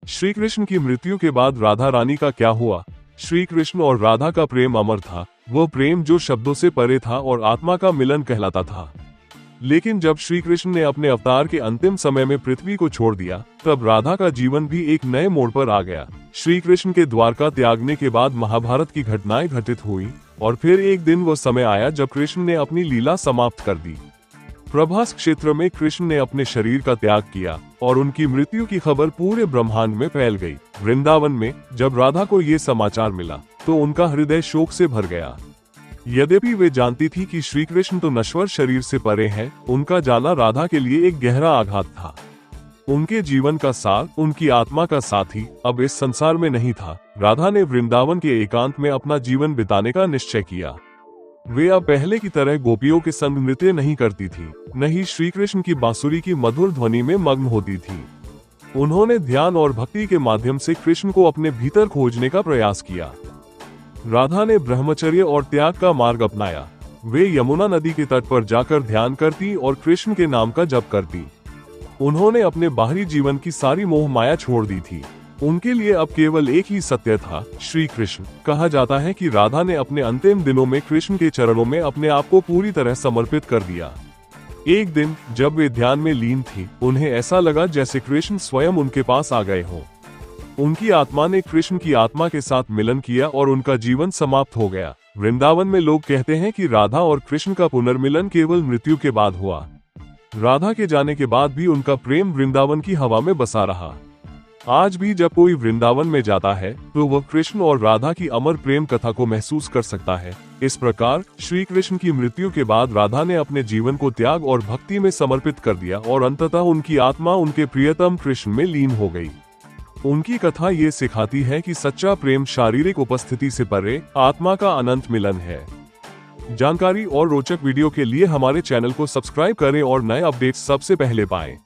श्री कृष्ण की मृत्यु के बाद राधा रानी का क्या हुआ? श्री कृष्ण और राधा का प्रेम अमर था, वो प्रेम जो शब्दों से परे था और आत्मा का मिलन कहलाता था। लेकिन जब श्री कृष्ण ने अपने अवतार के अंतिम समय में पृथ्वी को छोड़ दिया, तब राधा का जीवन भी एक नए मोड़ पर आ गया। श्री कृष्ण के द्वारका त्यागने के बाद महाभारत की घटनाएं घटित हुई और फिर एक दिन वो समय आया जब कृष्ण ने अपनी लीला समाप्त कर दी। प्रभास क्षेत्र में कृष्ण ने अपने शरीर का त्याग किया और उनकी मृत्यु की खबर पूरे ब्रह्मांड में फैल गई। वृंदावन में जब राधा को ये समाचार मिला तो उनका हृदय शोक से भर गया। यद्यपि वे जानती थी कि श्री कृष्ण तो नश्वर शरीर से परे हैं, उनका जाना राधा के लिए एक गहरा आघात था। उनके जीवन का सार, उनकी आत्मा का साथी अब इस संसार में नहीं था। राधा ने वृंदावन के एकांत में अपना जीवन बिताने का निश्चय किया। वे अब पहले की तरह गोपियों के संग नृत्य नहीं करती थी, न ही श्री कृष्ण की बांसुरी की मधुर ध्वनि में मग्न होती थी। उन्होंने ध्यान और भक्ति के माध्यम से कृष्ण को अपने भीतर खोजने का प्रयास किया। राधा ने ब्रह्मचर्य और त्याग का मार्ग अपनाया। वे यमुना नदी के तट पर जाकर ध्यान करती और कृष्ण के नाम का जप करती। उन्होंने अपने बाहरी जीवन की सारी मोह माया छोड़ दी थी। उनके लिए अब केवल एक ही सत्य था, श्री कृष्ण। कहा जाता है कि राधा ने अपने अंतिम दिनों में कृष्ण के चरणों में अपने आप को पूरी तरह समर्पित कर दिया। एक दिन जब वे ध्यान में लीन थी, उन्हें ऐसा लगा जैसे कृष्ण स्वयं उनके पास आ गए हों। उनकी आत्मा ने कृष्ण की आत्मा के साथ मिलन किया और उनका जीवन समाप्त हो गया। वृंदावन में लोग कहते हैं कि राधा और कृष्ण का पुनर्मिलन केवल मृत्यु के बाद हुआ। राधा के जाने के बाद भी उनका प्रेम वृंदावन की हवा में बसा रहा। आज भी जब कोई वृंदावन में जाता है तो वह कृष्ण और राधा की अमर प्रेम कथा को महसूस कर सकता है। इस प्रकार श्री कृष्ण की मृत्यु के बाद राधा ने अपने जीवन को त्याग और भक्ति में समर्पित कर दिया और अंततः उनकी आत्मा उनके प्रियतम कृष्ण में लीन हो गई। उनकी कथा ये सिखाती है कि सच्चा प्रेम शारीरिक उपस्थिति से परे आत्मा का अनंत मिलन है। जानकारी और रोचक वीडियो के लिए हमारे चैनल को सब्सक्राइब करें और नए अपडेट्स सबसे पहले पाएं।